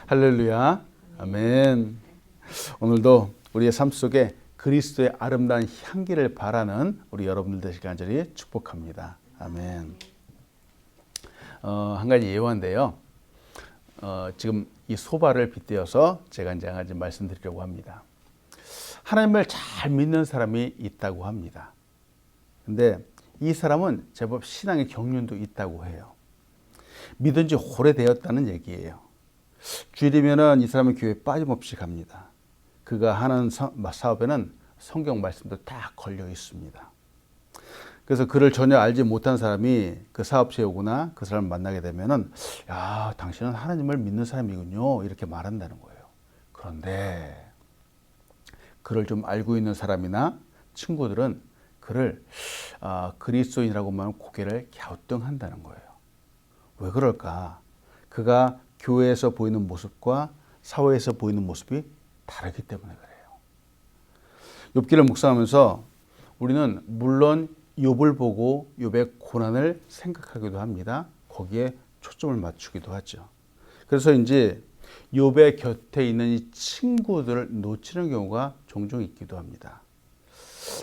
할렐루야. 아멘. 오늘도 우리의 삶 속에 그리스도의 아름다운 향기를 바라는 우리 여러분들 되시길 간절히 축복합니다. 아멘. 한 가지 예화인데요. 지금 이 소바를 빗대어서 제가 이제 한 가지 말씀드리려고 합니다. 하나님을 잘 믿는 사람이 있다고 합니다. 근데 이 사람은 제법 신앙의 경륜도 있다고 해요. 믿은 지 오래되었다는 얘기예요. 주일이면은 이 사람은 교회에 빠짐없이 갑니다. 그가 하는 사업에는 성경 말씀도 딱 걸려 있습니다. 그래서 그를 전혀 알지 못한 사람이 그 사업체에 오거나 그 사람을 만나게 되면은, 야, 당신은 하나님을 믿는 사람이군요, 이렇게 말한다는 거예요. 그런데 그를 좀 알고 있는 사람이나 친구들은 그를 그리스도인이라고만 고개를 갸우뚱한다는 거예요. 왜 그럴까? 그가 교회에서 보이는 모습과 사회에서 보이는 모습이 다르기 때문에 그래요. 욥기를 묵상하면서 우리는 물론 욥을 보고 욥의 고난을 생각하기도 합니다. 거기에 초점을 맞추기도 하죠. 그래서 이제 욥의 곁에 있는 이 친구들을 놓치는 경우가 종종 있기도 합니다.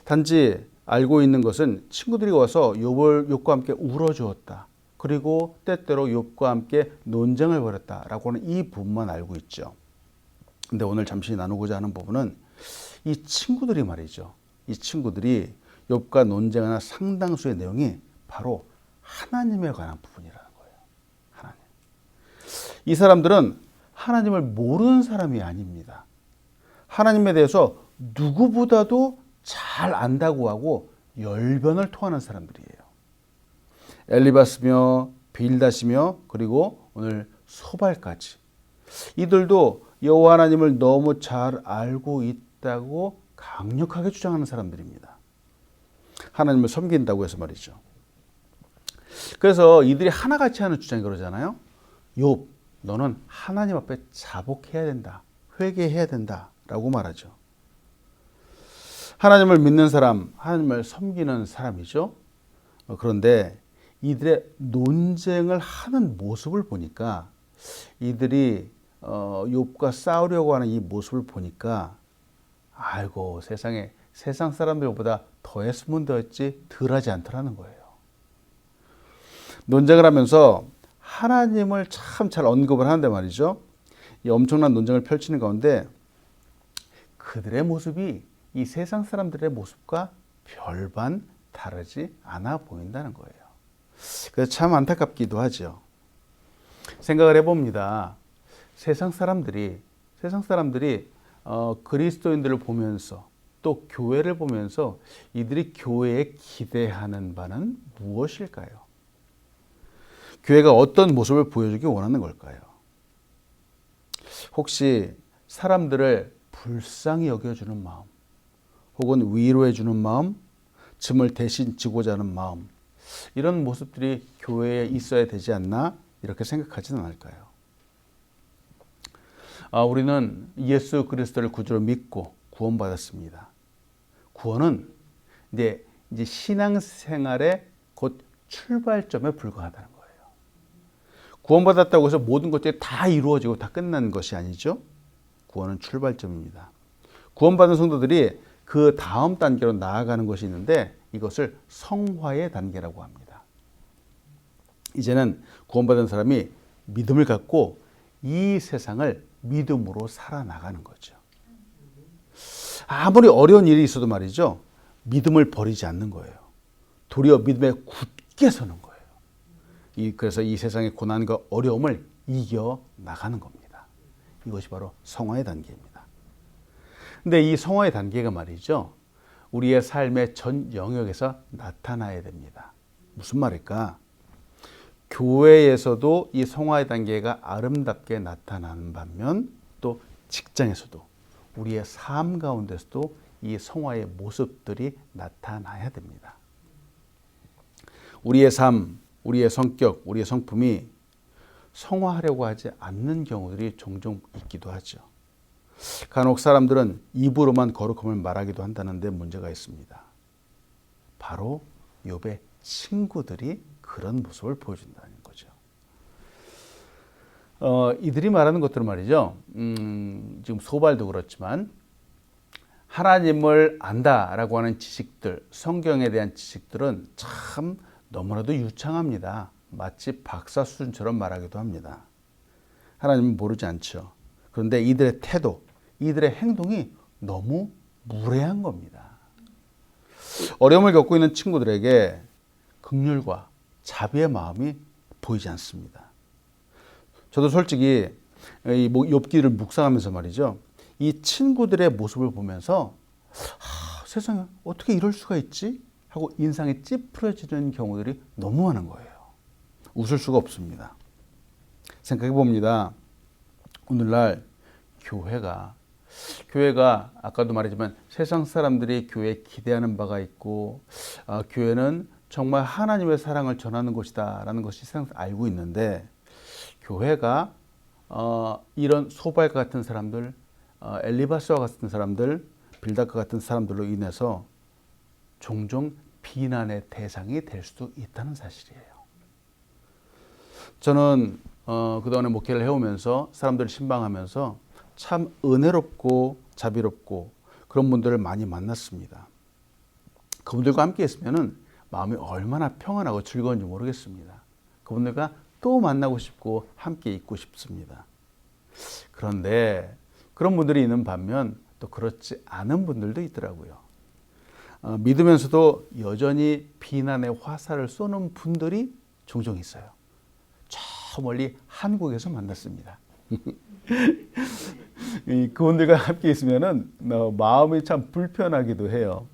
단지 알고 있는 것은 친구들이 와서 욥과 함께 울어주었다. 그리고 때때로 욥과 함께 논쟁을 벌였다라고 하는 이 부분만 알고 있죠. 근데 오늘 잠시 나누고자 하는 부분은 이 친구들이 말이죠. 이 친구들이 욥과 논쟁하는 상당수의 내용이 바로 하나님에 관한 부분이라는 거예요. 하나님. 이 사람들은 하나님을 모르는 사람이 아닙니다. 하나님에 대해서 누구보다도 잘 안다고 하고 열변을 토하는 사람들이에요. 엘리바스며 빌닷이며 그리고 오늘 소발까지 이들도 여호와 하나님을 너무 잘 알고 있다고 강력하게 주장하는 사람들입니다. 하나님을 섬긴다고 해서 말이죠. 그래서 이들이 하나같이 하는 주장이 그러잖아요. 욥, 너는 하나님 앞에 자복해야 된다. 회개해야 된다. 라고 말하죠. 하나님을 믿는 사람, 하나님을 섬기는 사람이죠. 그런데 이들의 논쟁을 하는 모습을 보니까 이들이 욥과 싸우려고 하는 이 모습을 보니까 아이고 세상에 세상 사람들보다 더 했으면 더했지 덜 하지 않더라는 거예요. 논쟁을 하면서 하나님을 참 잘 언급을 하는데 말이죠. 이 엄청난 논쟁을 펼치는 가운데 그들의 모습이 이 세상 사람들의 모습과 별반 다르지 않아 보인다는 거예요. 그래서 참 안타깝기도 하죠. 생각을 해봅니다. 세상 사람들이 그리스도인들을 보면서 또 교회를 보면서 이들이 교회에 기대하는 바는 무엇일까요? 교회가 어떤 모습을 보여주기 원하는 걸까요? 혹시 사람들을 불쌍히 여겨주는 마음, 혹은 위로해주는 마음, 짐을 대신 지고자 하는 마음, 이런 모습들이 교회에 있어야 되지 않나 이렇게 생각하지는 않을까요? 우리는 예수 그리스도를 구주로 믿고 구원받았습니다. 구원은 이제 신앙생활의 곧 출발점에 불과하다는 거예요. 구원받았다고 해서 모든 것들이 다 이루어지고 다 끝난 것이 아니죠. 구원은 출발점입니다. 구원받은 성도들이 그 다음 단계로 나아가는 것이 있는데 이것을 성화의 단계라고 합니다. 이제는 구원받은 사람이 믿음을 갖고 이 세상을 믿음으로 살아나가는 거죠. 아무리 어려운 일이 있어도 말이죠. 믿음을 버리지 않는 거예요. 도리어 믿음에 굳게 서는 거예요. 그래서 이 세상의 고난과 어려움을 이겨나가는 겁니다. 이것이 바로 성화의 단계입니다. 근데 이 성화의 단계가 말이죠. 우리의 삶의 전 영역에서 나타나야 됩니다. 무슨 말일까? 교회에서도 이 성화의 단계가 아름답게 나타나는 반면 또 직장에서도 우리의 삶 가운데서도 이 성화의 모습들이 나타나야 됩니다. 우리의 삶, 우리의 성격, 우리의 성품이 성화하려고 하지 않는 경우들이 종종 있기도 하죠. 간혹 사람들은 입으로만 거룩함을 말하기도 한다는데 문제가 있습니다. 바로 욥의 친구들이 그런 모습을 보여준다는 거죠. 이들이 말하는 것들은 말이죠. 지금 소발도 그렇지만 하나님을 안다라고 하는 지식들, 성경에 대한 지식들은 참 너무나도 유창합니다. 마치 박사 수준처럼 말하기도 합니다. 하나님은 모르지 않죠. 그런데 이들의 태도, 이들의 행동이 너무 무례한 겁니다. 어려움을 겪고 있는 친구들에게 긍휼과 자비의 마음이 보이지 않습니다. 저도 솔직히 이 욥기를 묵상하면서 말이죠. 이 친구들의 모습을 보면서 세상에 어떻게 이럴 수가 있지? 하고 인상이 찌푸려지는 경우들이 너무 많은 거예요. 웃을 수가 없습니다. 생각해 봅니다. 오늘날 교회가 아까도 말했지만 세상 사람들이 교회에 기대하는 바가 있고 교회는 정말 하나님의 사랑을 전하는 곳이다 라는 것이 세상에서 알고 있는데 교회가 이런 소발 같은 사람들, 엘리바스와 같은 사람들, 빌닷과 같은 사람들로 인해서 종종 비난의 대상이 될 수도 있다는 사실이에요. 저는 그동안에 목회를 해오면서 사람들을 신방하면서 참 은혜롭고 자비롭고 그런 분들을 많이 만났습니다. 그분들과 함께 있으면 마음이 얼마나 평안하고 즐거운지 모르겠습니다. 그분들과 또 만나고 싶고 함께 있고 싶습니다. 그런데 그런 분들이 있는 반면 또 그렇지 않은 분들도 있더라고요. 믿으면서도 여전히 비난의 화살을 쏘는 분들이 종종 있어요. 저 멀리 한국에서 만났습니다. 그분들과 함께 있으면 마음이 참 불편하기도 해요.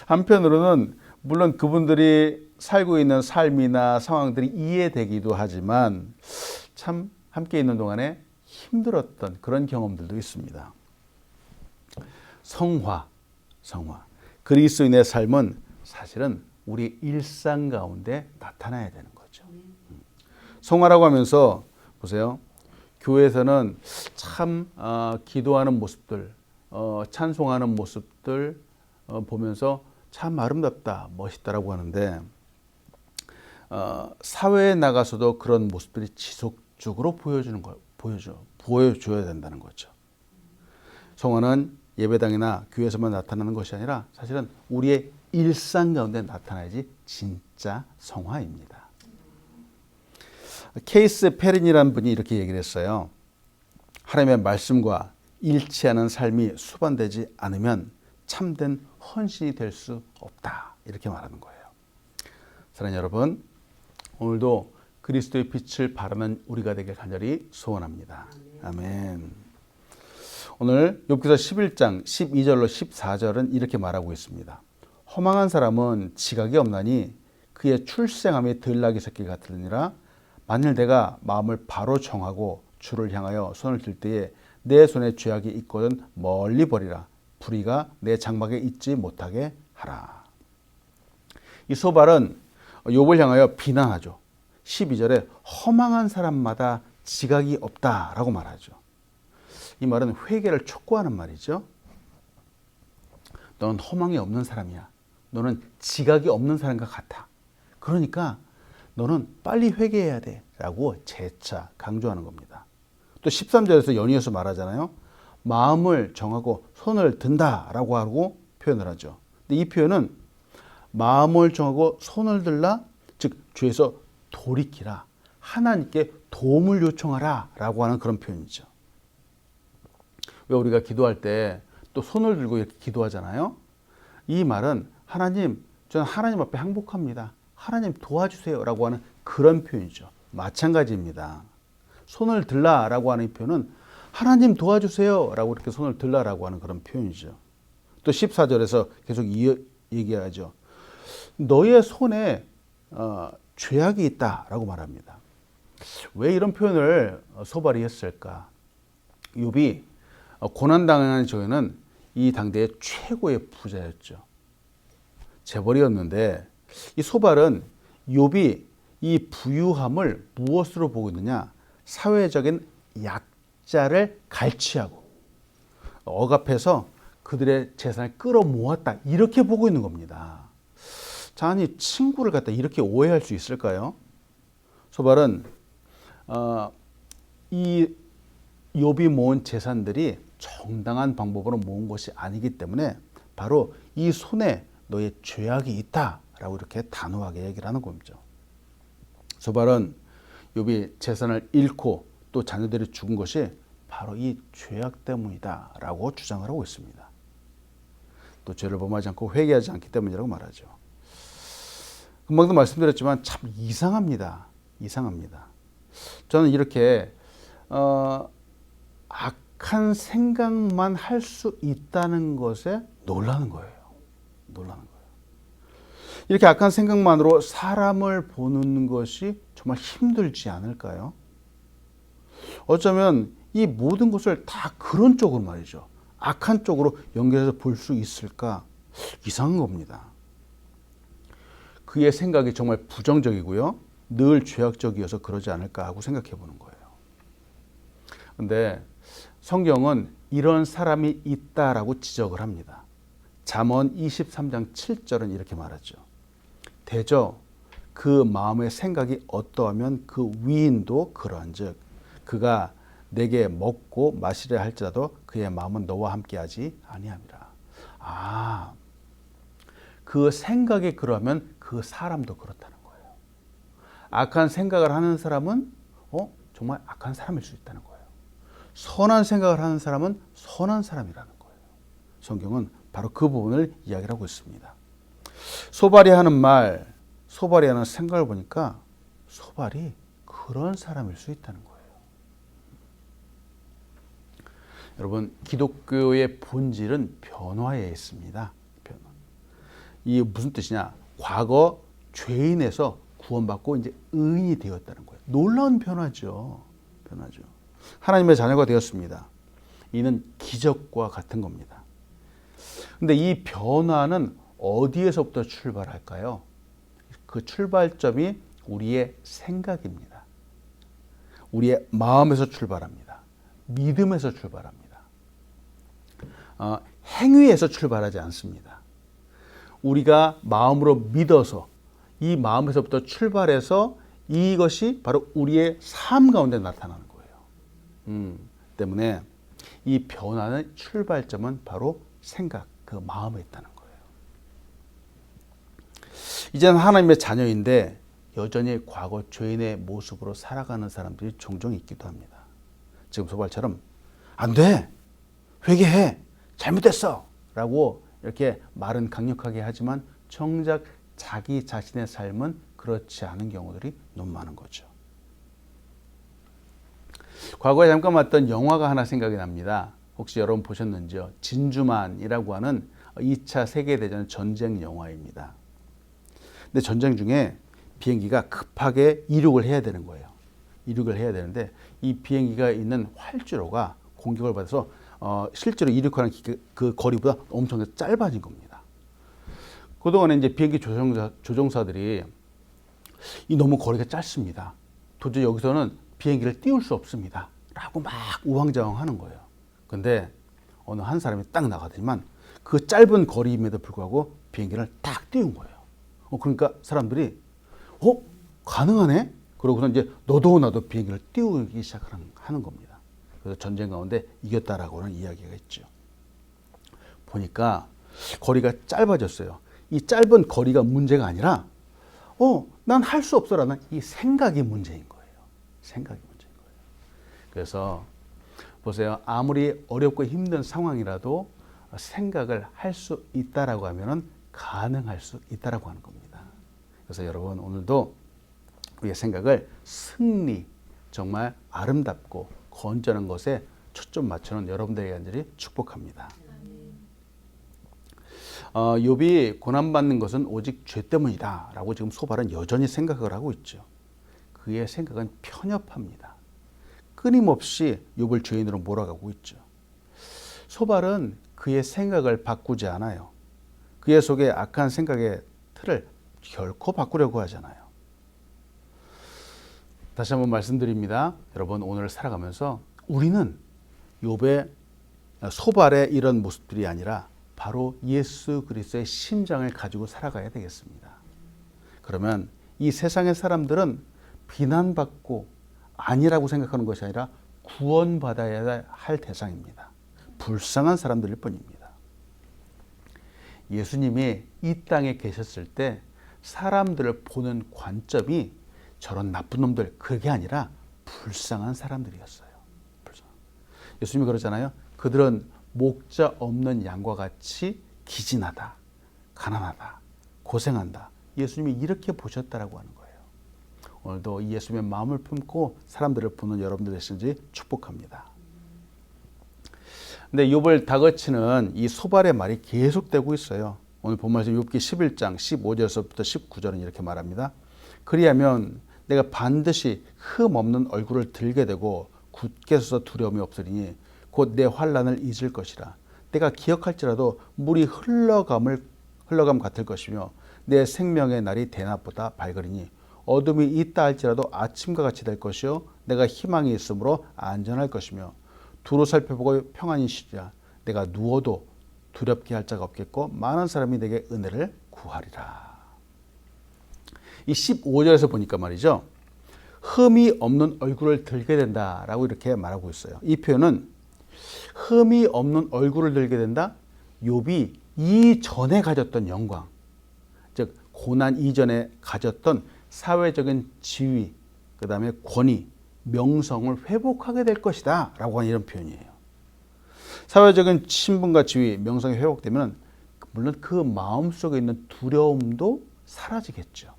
한편으로는 물론 그분들이 살고 있는 삶이나 상황들이 이해되기도 하지만 참 함께 있는 동안에 힘들었던 그런 경험들도 있습니다. 성화. 그리스도인의 삶은 사실은 우리 일상 가운데 나타나야 되는 거죠. 성화라고 하면서 보세요. 교회에서는 참 기도하는 모습들, 찬송하는 모습들 보면서 참 아름답다, 멋있다라고 하는데 사회에 나가서도 그런 모습들이 지속적으로 보여줘야 된다는 거죠. 성화는 예배당이나 교회에서만 나타나는 것이 아니라 사실은 우리의 일상 가운데 나타나야지 진짜 성화입니다. 케이스 페린이라는 분이 이렇게 얘기를 했어요. 하나님의 말씀과 일치하는 삶이 수반되지 않으면 참된 헌신이 될 수 없다. 이렇게 말하는 거예요. 사랑하는 여러분, 오늘도 그리스도의 빛을 바라는 우리가 되길 간절히 소원합니다. 아멘. 오늘 욥기서 11장 12절로 14절은 이렇게 말하고 있습니다. 허망한 사람은 지각이 없나니 그의 출생함이 들나귀 새끼 같으니라. 만일 내가 마음을 바로 정하고 주를 향하여 손을 들 때에 내 손에 죄악이 있거든 멀리 버리라. 불의가 내 장막에 있지 못하게 하라. 이 소발은 욥을 향하여 비난하죠. 12절에 허망한 사람마다 지각이 없다라고 말하죠. 이 말은 회개를 촉구하는 말이죠. 너는 허망이 없는 사람이야. 너는 지각이 없는 사람과 같아. 그러니까 너는 빨리 회개해야 돼 라고 재차 강조하는 겁니다. 또 13절에서 연이어서 말하잖아요. 마음을 정하고 손을 든다 라고 하고 표현을 하죠. 근데 이 표현은 마음을 정하고 손을 들라, 즉 죄에서 돌이키라, 하나님께 도움을 요청하라 라고 하는 그런 표현이죠. 왜 우리가 기도할 때 또 손을 들고 이렇게 기도하잖아요. 이 말은 하나님, 저는 하나님 앞에 항복합니다. 하나님 도와주세요 라고 하는 그런 표현이죠. 마찬가지입니다. 손을 들라 라고 하는 표현은 하나님 도와주세요 라고 이렇게 손을 들라 라고 하는 그런 표현이죠. 또 14절에서 계속 얘기하죠. 너의 손에 죄악이 있다 라고 말합니다. 왜 이런 표현을 소발이 했을까? 욥이 고난당하는 저에는 이 당대의 최고의 부자였죠. 재벌이었는데 이 소발은 욥이 이 부유함을 무엇으로 보고 있느냐? 사회적인 약자를 갈취하고 억압해서 그들의 재산을 끌어모았다. 이렇게 보고 있는 겁니다. 자, 아니 친구를 갖다 이렇게 오해할 수 있을까요? 소발은 이 욥이 모은 재산들이 정당한 방법으로 모은 것이 아니기 때문에 바로 이 손에 너의 죄악이 있다라고 이렇게 단호하게 얘기를 하는 겁니다. 소발은 욥이 재산을 잃고 또 자녀들이 죽은 것이 바로 이 죄악 때문이다라고 주장을 하고 있습니다. 또 죄를 범하지 않고 회개하지 않기 때문이라고 말하죠. 금방도 말씀드렸지만 참 이상합니다. 이상합니다. 저는 이렇게 악한 생각만 할 수 있다는 것에 놀라는 거예요. 놀라는 거예요. 이렇게 악한 생각만으로 사람을 보는 것이 정말 힘들지 않을까요? 어쩌면 이 모든 것을 다 그런 쪽으로 말이죠. 악한 쪽으로 연결해서 볼 수 있을까? 이상한 겁니다. 그의 생각이 정말 부정적이고요. 늘 죄악적이어서 그러지 않을까 하고 생각해 보는 거예요. 그런데 성경은 이런 사람이 있다라고 지적을 합니다. 잠언 23장 7절은 이렇게 말하죠. 대저 그 마음의 생각이 어떠하면 그 위인도 그러한즉 그가 내게 먹고 마시려 할지라도 그의 마음은 너와 함께하지 아니함이라. 그 생각이 그러면 그 사람도 그렇다는 거예요. 악한 생각을 하는 사람은 정말 악한 사람일 수 있다는 거예요. 선한 생각을 하는 사람은 선한 사람이라는 거예요. 성경은 바로 그 부분을 이야기를 하고 있습니다. 소발이 하는 말, 소발이 하는 생각을 보니까 소발이 그런 사람일 수 있다는 거예요. 여러분, 기독교의 본질은 변화에 있습니다. 변화. 이게 무슨 뜻이냐? 과거 죄인에서 구원받고 이제 의인이 되었다는 거예요. 놀라운 변화죠. 변화죠. 하나님의 자녀가 되었습니다. 이는 기적과 같은 겁니다. 근데 이 변화는 어디에서부터 출발할까요? 그 출발점이 우리의 생각입니다. 우리의 마음에서 출발합니다. 믿음에서 출발합니다. 행위에서 출발하지 않습니다. 우리가 마음으로 믿어서 이 마음에서부터 출발해서 이것이 바로 우리의 삶 가운데 나타나는 거예요. 때문에 이 변화는 출발점은 바로 생각, 그 마음에 있다는 거예요. 이제는 하나님의 자녀인데 여전히 과거 죄인의 모습으로 살아가는 사람들이 종종 있기도 합니다. 지금 소발처럼 안 돼! 회개해! 잘못됐어! 라고 이렇게 말은 강력하게 하지만 정작 자기 자신의 삶은 그렇지 않은 경우들이 너무 많은 거죠. 과거에 잠깐 봤던 영화가 하나 생각이 납니다. 혹시 여러분 보셨는지요? 진주만이라고 하는 2차 세계대전 전쟁 영화입니다. 근데 전쟁 중에 비행기가 급하게 이륙을 해야 되는 거예요. 이륙을 해야 되는데 이 비행기가 있는 활주로가 공격을 받아서 실제로 이륙하는 그 거리보다 엄청 짧아진 겁니다. 그동안에 이제 비행기 조종사들이 이 너무 거리가 짧습니다. 도저히 여기서는 비행기를 띄울 수 없습니다. 라고 막 우왕좌왕 하는 거예요. 근데 어느 한 사람이 딱 나가더니만 그 짧은 거리임에도 불구하고 비행기를 딱 띄운 거예요. 그러니까 사람들이 가능하네? 그러고서 이제 너도 나도 비행기를 띄우기 시작하는 겁니다. 그래서 전쟁 가운데 이겼다라고 하는 이야기가 있죠. 보니까 거리가 짧아졌어요. 이 짧은 거리가 문제가 아니라 난 할 수 없어라는 이 생각이 문제인 거예요. 생각이 문제인 거예요. 그래서 보세요. 아무리 어렵고 힘든 상황이라도 생각을 할 수 있다라고 하면은 가능할 수 있다라고 하는 겁니다. 그래서 여러분 오늘도 우리의 생각을 승리, 정말 아름답고 건전한 것에 초점 맞추는 여러분들에게 간절히 축복합니다. 욥이 고난받는 것은 오직 죄 때문이다 라고 지금 소발은 여전히 생각을 하고 있죠. 그의 생각은 편협합니다. 끊임없이 욥을 죄인으로 몰아가고 있죠. 소발은 그의 생각을 바꾸지 않아요. 그의 속에 악한 생각의 틀을 결코 바꾸려고 하잖아요. 다시 한번 말씀드립니다. 여러분 오늘 살아가면서 우리는 욥의 소발의 이런 모습들이 아니라 바로 예수 그리스도의 심장을 가지고 살아가야 되겠습니다. 그러면 이 세상의 사람들은 비난받고 아니라고 생각하는 것이 아니라 구원받아야 할 대상입니다. 불쌍한 사람들일 뿐입니다. 예수님이 이 땅에 계셨을 때 사람들을 보는 관점이 저런 나쁜 놈들, 그게 아니라 불쌍한 사람들이었어요. 예수님이 그러잖아요. 그들은 목자 없는 양과 같이 기진하다, 가난하다, 고생한다. 예수님이 이렇게 보셨다라고 하는 거예요. 오늘도 이 예수님의 마음을 품고 사람들을 보는 여러분들 되시는지 축복합니다. 근데 욥을 다그치는 이 소발의 말이 계속되고 있어요. 오늘 본 말씀 욥기 11장 15절에서부터 19절은 이렇게 말합니다. 그리하면 내가 반드시 흠 없는 얼굴을 들게 되고 굳게 서서 두려움이 없으리니 곧 내 환난을 잊을 것이라. 내가 기억할지라도 물이 흘러감 같을 것이며 내 생명의 날이 대낮보다 밝으리니 어둠이 있다 할지라도 아침과 같이 될 것이요 내가 희망이 있으므로 안전할 것이며 두루 살펴보고 평안히 쉬리라. 내가 누워도 두렵게 할 자가 없겠고 많은 사람이 내게 은혜를 구하리라. 이 15절에서 보니까 말이죠. 흠이 없는 얼굴을 들게 된다라고 이렇게 말하고 있어요. 이 표현은 흠이 없는 얼굴을 들게 된다. 욥이 이전에 가졌던 영광, 즉 고난 이전에 가졌던 사회적인 지위, 그 다음에 권위, 명성을 회복하게 될 것이다 라고 하는 이런 표현이에요. 사회적인 신분과 지위, 명성이 회복되면 물론 그 마음속에 있는 두려움도 사라지겠죠.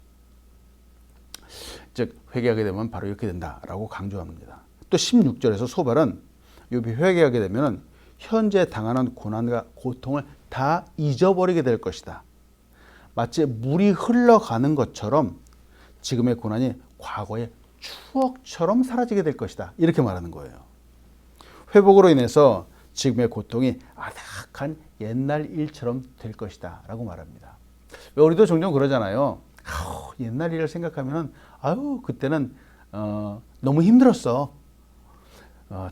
즉 회개하게 되면 바로 이렇게 된다라고 강조합니다. 또 16절에서 소발은 욥이 회개하게 되면 현재 당하는 고난과 고통을 다 잊어버리게 될 것이다. 마치 물이 흘러가는 것처럼 지금의 고난이 과거의 추억처럼 사라지게 될 것이다. 이렇게 말하는 거예요. 회복으로 인해서 지금의 고통이 아삭한 옛날 일처럼 될 것이다 라고 말합니다. 우리도 종종 그러잖아요. 옛날 일을 생각하면 그때는 너무 힘들었어.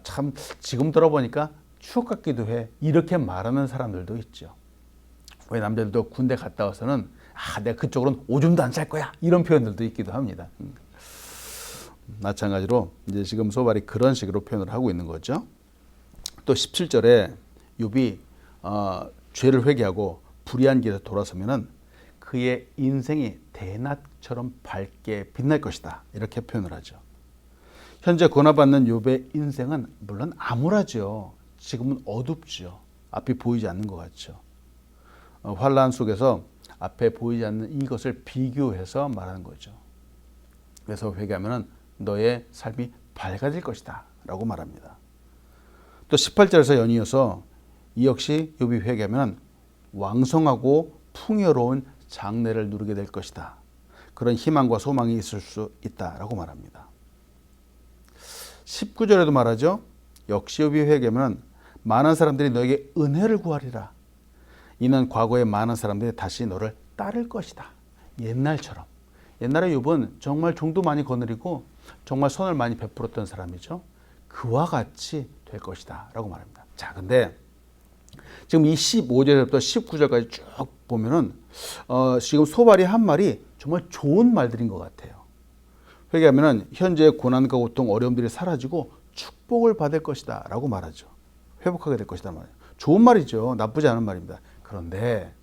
참 지금 들어보니까 추억 같기도 해. 이렇게 말하는 사람들도 있죠. 왜 남자들도 군대 갔다 와서는 내가 그쪽으로는 오줌도 안 쌀 거야. 이런 표현들도 있기도 합니다. 마찬가지로 이제 지금 소발이 그런 식으로 표현을 하고 있는 거죠. 또 17절에 욥이 죄를 회개하고 불의한 길에서 돌아서면은 그의 인생이 대낮처럼 밝게 빛날 것이다. 이렇게 표현을 하죠. 현재 고난받는 욥의 인생은 물론 암울하죠. 지금은 어둡죠. 앞이 보이지 않는 것 같죠. 환난 속에서 앞에 보이지 않는 이것을 비교해서 말하는 거죠. 그래서 회개하면 너의 삶이 밝아질 것이다 라고 말합니다. 또 18절에서 연이어서 이 역시 욥이 회개하면 왕성하고 풍요로운 장래를 누리게 될 것이다. 그런 희망과 소망이 있을 수 있다라고 말합니다. 19절에도 말하죠. 역시 욥이 회개하면 많은 사람들이 너에게 은혜를 구하리라. 이는 과거에 많은 사람들이 다시 너를 따를 것이다. 옛날처럼. 옛날에 욥은 정말 종도 많이 거느리고 정말 선을 많이 베풀었던 사람이죠. 그와 같이 될 것이다 라고 말합니다. 자, 근데 지금 이 15절부터 19절까지 쭉 보면은 지금 소발이 한 말이 정말 좋은 말들인 것 같아요. 회개하면은 현재의 고난과 고통, 어려움들이 사라지고 축복을 받을 것이다 라고 말하죠. 회복하게 될 것이다 말이에요. 좋은 말이죠. 나쁘지 않은 말입니다. 그런데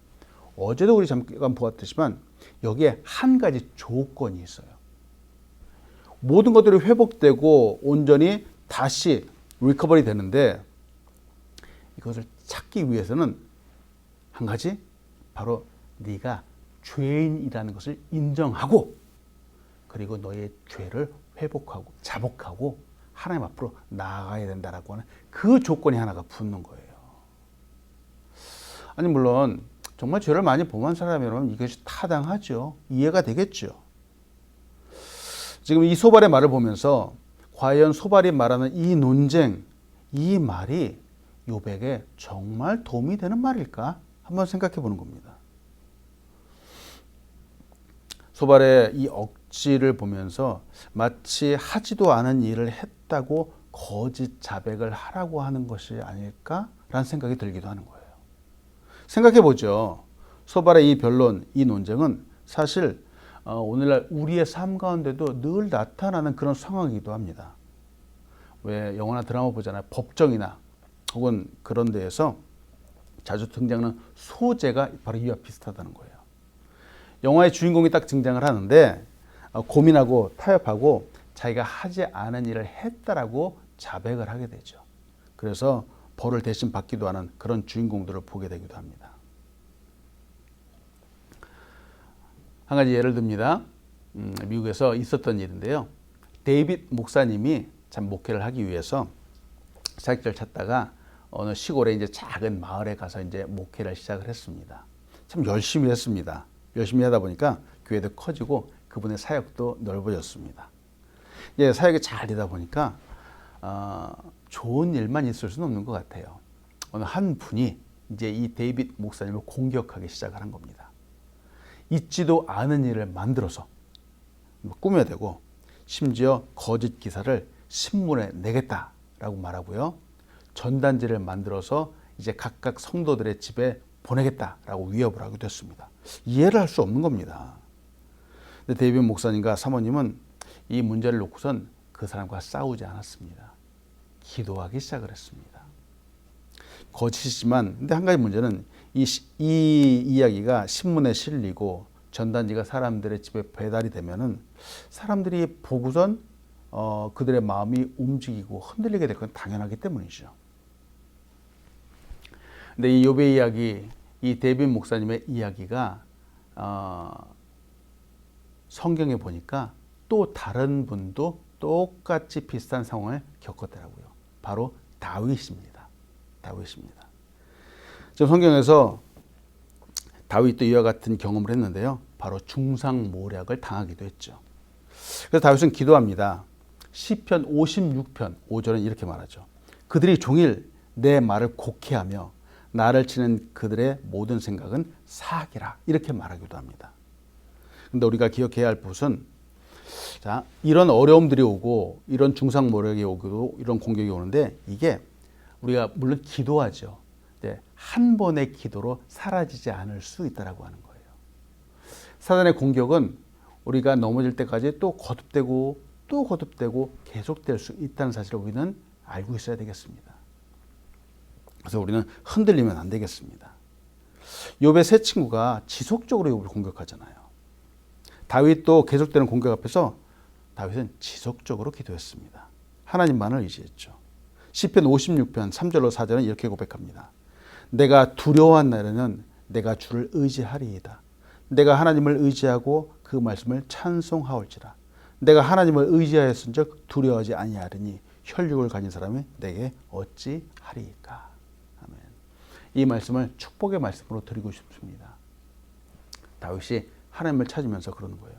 어제도 우리 잠깐 보았듯이만 여기에 한 가지 조건이 있어요. 모든 것들이 회복되고 온전히 다시 리커버리 되는데 이것을 찾기 위해서는 한 가지, 바로 네가 죄인이라는 것을 인정하고 그리고 너의 죄를 회복하고 자복하고 하나님 앞으로 나아가야 된다라고 하는 그 조건이 하나가 붙는 거예요. 아니 물론 정말 죄를 많이 범한 사람이라면 이것이 타당하죠. 이해가 되겠죠. 지금 이 소발의 말을 보면서 과연 소발이 말하는 이 논쟁, 이 말이 욥에게 정말 도움이 되는 말일까? 한번 생각해 보는 겁니다. 소발의 이 억지를 보면서 마치 하지도 않은 일을 했다고 거짓 자백을 하라고 하는 것이 아닐까라는 생각이 들기도 하는 거예요. 생각해 보죠. 소발의 이 변론, 이 논쟁은 사실 오늘날 우리의 삶 가운데도 늘 나타나는 그런 상황이기도 합니다. 왜 영화나 드라마 보잖아요. 법정이나 혹은 그런 데에서 자주 등장하는 소재가 바로 이와 비슷하다는 거예요. 영화의 주인공이 딱 등장을 하는데 고민하고 타협하고 자기가 하지 않은 일을 했다라고 자백을 하게 되죠. 그래서 벌을 대신 받기도 하는 그런 주인공들을 보게 되기도 합니다. 한 가지 예를 듭니다. 미국에서 있었던 일인데요. 데이빗 목사님이 참 목회를 하기 위해서 사역자를 찾다가 어느 시골에 이제 작은 마을에 가서 이제 목회를 시작을 했습니다. 참 열심히 했습니다. 열심히 하다 보니까 교회도 커지고 그분의 사역도 넓어졌습니다. 이제 사역이 잘 되다 보니까 좋은 일만 있을 수는 없는 것 같아요. 어느 한 분이 이제 이 데이빗 목사님을 공격하기 시작을 한 겁니다. 있지도 않은 일을 만들어서 꾸며대고 심지어 거짓 기사를 신문에 내겠다라고 말하고요. 전단지를 만들어서 이제 각각 성도들의 집에 보내겠다라고 위협을 하기도 했습니다. 이해를 할 수 없는 겁니다. 근데 데이빗 목사님과 사모님은 이 문제를 놓고선 그 사람과 싸우지 않았습니다. 기도하기 시작을 했습니다. 거짓이지만 근데 한 가지 문제는 이 이야기가 신문에 실리고 전단지가 사람들의 집에 배달이 되면은 사람들이 보고선 그들의 마음이 움직이고 흔들리게 될 건 당연하기 때문이죠. 근데 이 욥의 이야기, 이 데이빗 목사님의 이야기가 성경에 보니까 또 다른 분도 똑같이 비슷한 상황을 겪었더라고요. 바로 다윗입니다. 다윗입니다. 지금 성경에서 다윗도 이와 같은 경험을 했는데요. 바로 중상모략을 당하기도 했죠. 그래서 다윗은 기도합니다. 시편 56편 5절은 이렇게 말하죠. 그들이 종일 내 말을 곡해하며 나를 치는 그들의 모든 생각은 사악이라 이렇게 말하기도 합니다. 근데 우리가 기억해야 할 것은 자, 이런 어려움들이 오고 이런 중상모략이 오고 이런 공격이 오는데 이게 우리가 물론 기도하죠. 네, 한 번의 기도로 사라지지 않을 수 있다라고 하는 거예요. 사단의 공격은 우리가 넘어질 때까지 또 거듭되고 또 거듭되고 계속될 수 있다는 사실을 우리는 알고 있어야 되겠습니다. 그래서 우리는 흔들리면 안 되겠습니다. 욥의 세 친구가 지속적으로 욥을 공격하잖아요. 다윗도 계속되는 공격 앞에서 다윗은 지속적으로 기도했습니다. 하나님만을 의지했죠. 시편 56편 3절로 4절은 이렇게 고백합니다. 내가 두려워한 날에는 내가 주를 의지하리이다. 내가 하나님을 의지하고 그 말씀을 찬송하올지라. 내가 하나님을 의지하였은즉 두려워하지 아니하리니 혈육을 가진 사람이 내게 어찌하리이까. 아멘. 이 말씀을 축복의 말씀으로 드리고 싶습니다. 다윗이 하나님을 찾으면서 그러는 거예요.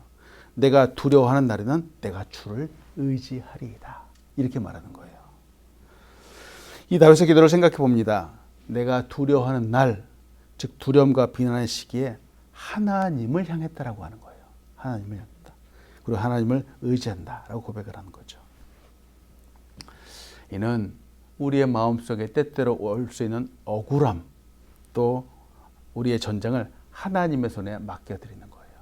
내가 두려워하는 날에는 내가 주를 의지하리이다. 이렇게 말하는 거예요. 이 다윗의 기도를 생각해 봅니다. 내가 두려워하는 날, 즉 두려움과 비난의 시기에 하나님을 향했다라고 하는 거예요. 하나님을 향했다. 그리고 하나님을 의지한다라고 고백을 하는 거죠. 이는 우리의 마음속에 때때로 올 수 있는 억울함, 또 우리의 전쟁을 하나님의 손에 맡겨드리는 거예요.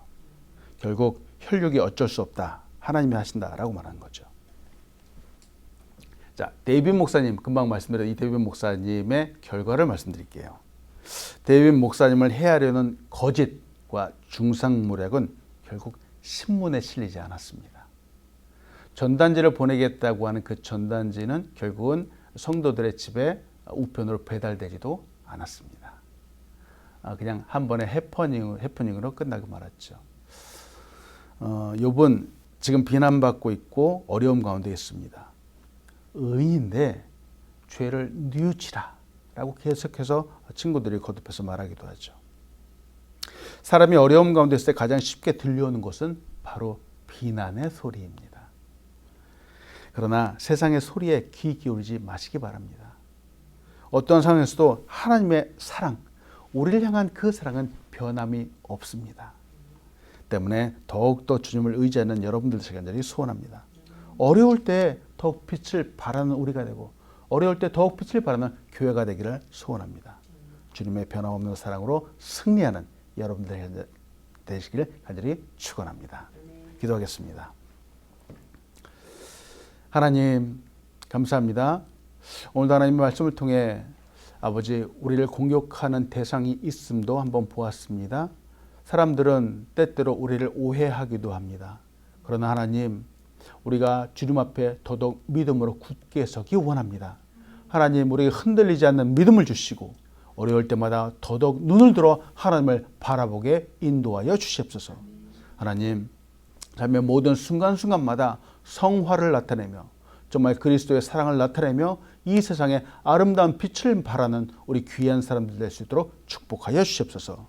결국 혈육이 어쩔 수 없다. 하나님이 하신다라고 말하는 거죠. 자, 데이빗 목사님, 금방 말씀드린 이 데이빗 목사님의 결과를 말씀드릴게요. 데이빗 목사님을 해하려는 거짓과 중상모략은 결국 신문에 실리지 않았습니다. 전단지를 보내겠다고 하는 그 전단지는 결국은 성도들의 집에 우편으로 배달되지도 않았습니다. 그냥 한 번의 해퍼닝으로 끝나고 말았죠. 욥은 지금 비난받고 있고 어려움 가운데 있습니다. 의인인데 죄를 뉘우치라 라고 계속해서 친구들이 거듭해서 말하기도 하죠. 사람이 어려움 가운데 있을 때 가장 쉽게 들려오는 것은 바로 비난의 소리입니다. 그러나 세상의 소리에 귀 기울이지 마시기 바랍니다. 어떤 상황에서도 하나님의 사랑, 우리를 향한 그 사랑은 변함이 없습니다. 때문에 더욱더 주님을 의지하는 여러분들 간절히 소원합니다. 어려울 때 더욱 빛을 발하는 우리가 되고 어려울 때 더욱 빛을 발하는 교회가 되기를 소원합니다. 주님의 변함없는 사랑으로 승리하는 여러분들 되시길 간절히 축원합니다. 기도하겠습니다. 하나님 감사합니다. 오늘도 하나님의 말씀을 통해 아버지 우리를 공격하는 대상이 있음도 한번 보았습니다. 사람들은 때때로 우리를 오해하기도 합니다. 그러나 하나님 우리가 주님 앞에 더더욱 믿음으로 굳게 서기 원합니다. 하나님 우리에게 흔들리지 않는 믿음을 주시고 어려울 때마다 더더욱 눈을 들어 하나님을 바라보게 인도하여 주시옵소서. 하나님 삶의 모든 순간순간마다 성화를 나타내며 정말 그리스도의 사랑을 나타내며 이 세상에 아름다운 빛을 발하는 우리 귀한 사람들 될 수 있도록 축복하여 주시옵소서.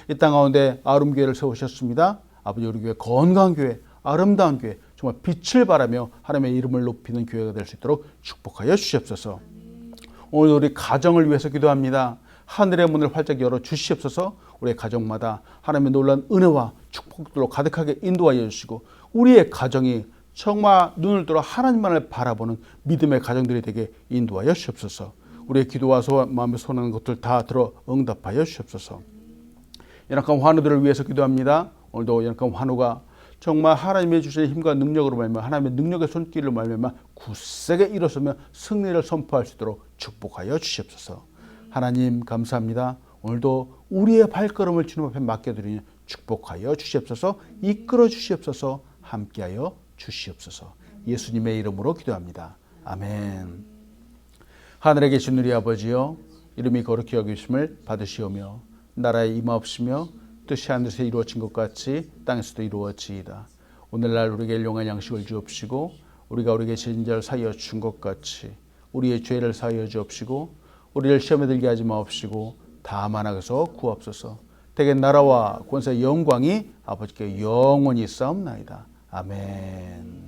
이 땅 가운데 아름 교회를 세우셨습니다. 아버지 우리 교회 건강한 교회, 아름다운 교회, 정말 빛을 발하며 하나님의 이름을 높이는 교회가 될 수 있도록 축복하여 주시옵소서. 오늘 우리 가정을 위해서 기도합니다. 하늘의 문을 활짝 열어 주시옵소서. 우리의 가정마다 하나님의 놀라운 은혜와 축복들로 가득하게 인도하여 주시고 우리의 가정이 정말 눈을 들어 하나님만을 바라보는 믿음의 가정들이 되게 인도하여 주시옵소서. 우리의 기도와 마음에 손하는 것들 다 들어 응답하여 주시옵소서. 연약한 환우들을 위해서 기도합니다. 오늘도 연약한 환우가 정말 하나님의 주신 힘과 능력으로 말미암아 하나님의 능력의 손길로 말미암아 굳세게 일어서며 승리를 선포할 수 있도록 축복하여 주시옵소서. 하나님 감사합니다. 오늘도 우리의 발걸음을 주님 앞에 맡겨드리니 축복하여 주시옵소서. 이끌어 주시옵소서. 함께하여 주시옵소서. 예수님의 이름으로 기도합니다. 아멘. 하늘에 계신 우리 아버지여 이름이 거룩히 여기심을 받으시오며 나라에 임하옵시며 뜻이 하늘에서 이루어진 것 같이 땅에서도 이루어지이다. 오늘날 우리에게 일용할 양식을 주옵시고 우리가 우리에게 죄진 자를 사하여 준 것 같이 우리의 죄를 사하여 주옵시고 우리를 시험에 들게 하지 마옵시고 다만 악에서 구하옵소서. 대개 나라와 권세 영광이 아버지께 영원히 있사옵나이다. 아멘.